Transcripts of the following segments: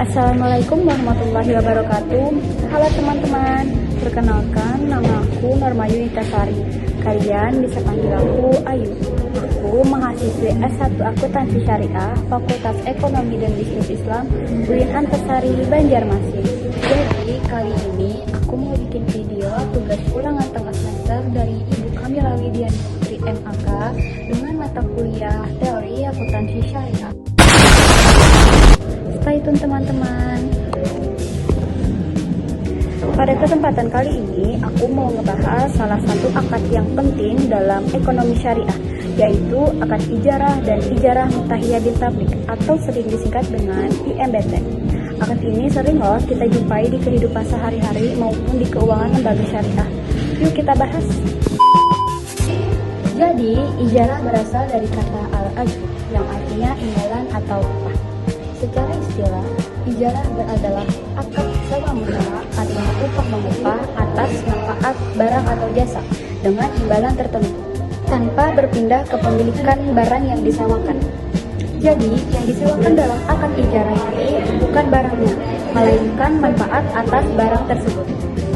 Assalamualaikum warahmatullahi wabarakatuh. Halo teman-teman, perkenalkan nama aku Normayu Nitasari. Kalian bisa panggil aku Ayu. Aku mahasiswi S1 Akuntansi Syariah, Fakultas Ekonomi dan Bisnis Islam, UIN Antasari, Banjarmasin. Jadi kali ini aku mau bikin video tugas ulangan tengah semester dari Ibu Kamila Widiani Putri MAK dengan mata kuliah Teori Akuntansi Syariah. Stay tune teman-teman. Pada kesempatan kali ini aku mau ngebahas salah satu akad yang penting dalam ekonomi syariah, yaitu akad ijarah dan ijarah mutahiyah bin tablik atau sering disingkat dengan IMBT. Akad ini sering loh kita jumpai di kehidupan sehari-hari maupun di keuangan lembaga syariah. Yuk kita bahas. Jadi, ijarah berasal dari kata al-ajr yang artinya imbalan atau upah. Secara istilah, ijarah adalah akad sewa-menyewa atau upah mengupah atas manfaat barang atau jasa dengan imbalan tertentu, tanpa berpindah kepemilikan barang yang disewakan. Jadi, yang disewakan dalam akad ijarah ini bukan barangnya, melainkan manfaat atas barang tersebut.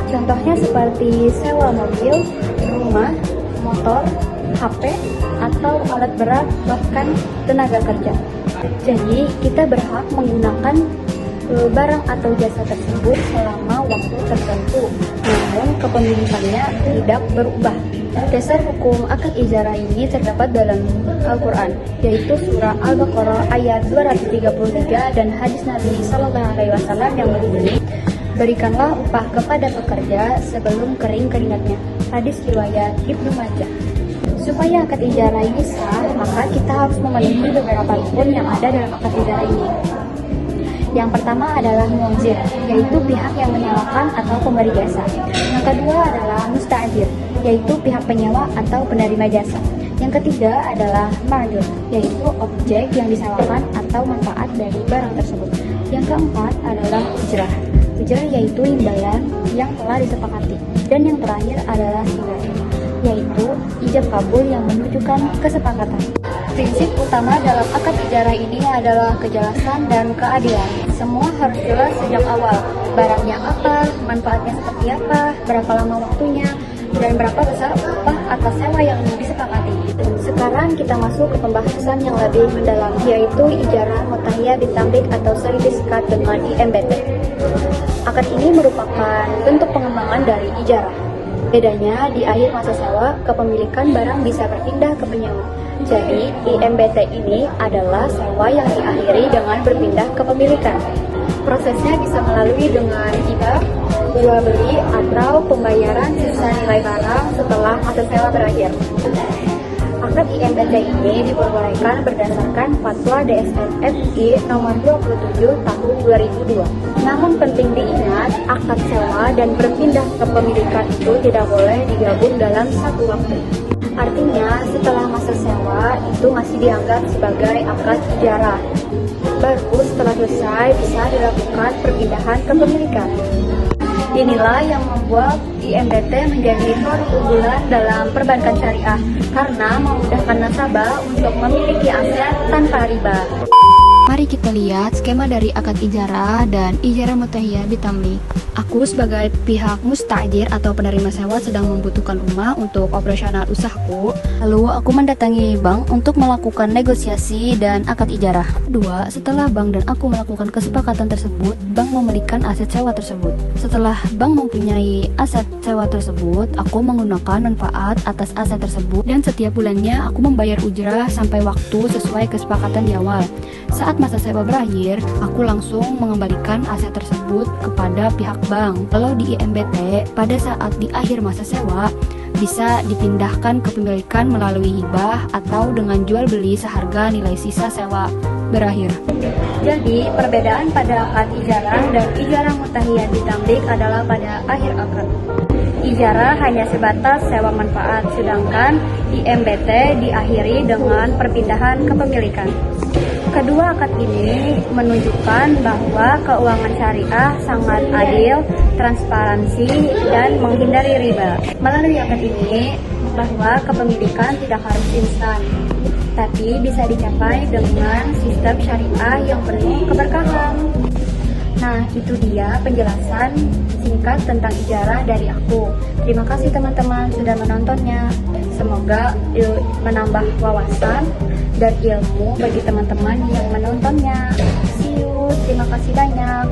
Contohnya seperti sewa mobil, rumah, motor, HP, atau alat berat, bahkan tenaga kerja. Jadi, kita berhak menggunakan barang atau jasa tersebut selama waktu tertentu, namun kepemilikannya tidak berubah. Dasar hukum akad ijarah ini terdapat dalam Al-Quran, yaitu surah Al-Baqarah ayat 233 dan hadis Nabi Sallallahu Alaihi Wasallam yang berbunyi, "Berikanlah upah kepada pekerja sebelum kering keringatnya." Hadis riwayat Ibnu Majah. Supaya akad ijarah ini sah, maka kita harus memenuhi beberapa rukun yang ada dalam akad ijarah ini. Yang pertama adalah mu'jir, yaitu pihak yang menyewakan atau pemberi jasa. Yang kedua adalah musta'jir, yaitu pihak penyewa atau penerima jasa. Yang ketiga adalah ma'jur, yaitu objek yang disewakan atau manfaat dari barang tersebut. Yang keempat adalah ujrah. Ujrah yaitu imbalan yang telah disepakati. Dan yang terakhir adalah sigar, yaitu ijab kabul yang menunjukkan kesepakatan. Prinsip utama dalam akad ijarah ini adalah kejelasan dan keadilan. Semua harus jelas sejak awal. Barangnya apa, manfaatnya seperti apa, berapa lama waktunya, dan berapa besar upah atas sewa yang disepakati. Sekarang kita masuk ke pembahasan yang lebih mendalam, yaitu ijarah mutahiyah bin tablik atau sering disingkat dengan IMBT. Akad ini merupakan bentuk pengembangan dari ijarah. Bedanya, di akhir masa sewa, kepemilikan barang bisa berpindah ke penyewa. Jadi, IMBT ini adalah sewa yang diakhiri dengan berpindah kepemilikan. Prosesnya bisa melalui dengan hibah, jual beli, atau pembayaran sisa nilai barang setelah masa sewa berakhir. Akad IMBT ini diperbolehkan berdasarkan Fatwa DSN MUI nomor 27 tahun 2002. Namun penting diingat, akad sewa dan berpindah kepemilikan itu tidak boleh digabung dalam satu waktu. Artinya, setelah masa sewa itu masih dianggap sebagai akad ijarah. Baru setelah selesai bisa dilakukan perpindahan kepemilikan. Inilah yang membuat IMBT menjadi produk unggulan dalam perbankan syariah karena memudahkan nasabah untuk memiliki aset tanpa riba. Mari kita lihat skema dari akad ijarah dan ijarah mutahiyah bin tablik. Aku sebagai pihak musta'jir atau penerima sewa sedang membutuhkan rumah untuk operasional usahaku. Lalu aku mendatangi bank untuk melakukan negosiasi dan akad ijarah. 2. Setelah bank dan aku melakukan kesepakatan tersebut, bank memberikan aset sewa tersebut. Setelah bank mempunyai aset sewa tersebut, aku menggunakan manfaat atas aset tersebut dan setiap bulannya aku membayar ujrah sampai waktu sesuai kesepakatan di awal. Saat masa sewa berakhir, aku langsung mengembalikan aset tersebut kepada pihak bank. Kalau di IMBT, pada saat di akhir masa sewa, bisa dipindahkan kepemilikan melalui hibah atau dengan jual beli seharga nilai sisa sewa berakhir. Jadi, perbedaan pada akad ijarah dan ijarah mutahiyah bin tablik adalah pada akhir akad. Ijarah hanya sebatas sewa manfaat, sedangkan IMBT diakhiri dengan perpindahan kepemilikan. Kedua akad ini menunjukkan bahwa keuangan syariah sangat adil, transparansi, dan menghindari riba. Melalui akad ini, bahwa kepemilikan tidak harus instan, tapi bisa dicapai dengan sistem syariah yang penuh keberkahan. Nah, itu dia penjelasan singkat tentang ijarah dari aku. Terima kasih teman-teman sudah menontonnya. Semoga menambah wawasan dan ilmu bagi teman-teman yang menontonnya. See you, terima kasih banyak.